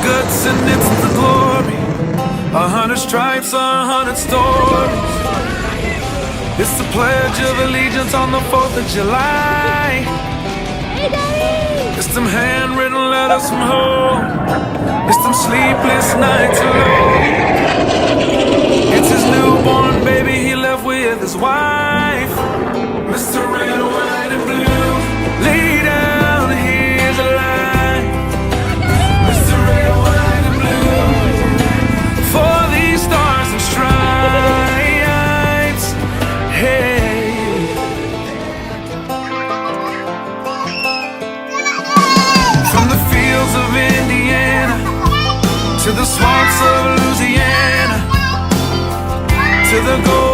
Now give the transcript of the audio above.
guts and it's the glory. 100 stripes, 100 stories. It's the Pledge of Allegiance on the 4th of July. It's them handwritten letters from home. It's them sleepless nights alone. It's his newborn baby he left with his wife. Mr. Red, White, and Blue, lay down, here's a line. Mr. Red, White, and Blue, for these stars and stripes. Hey. From the fields of Indiana to the swamps of Louisiana, to the gold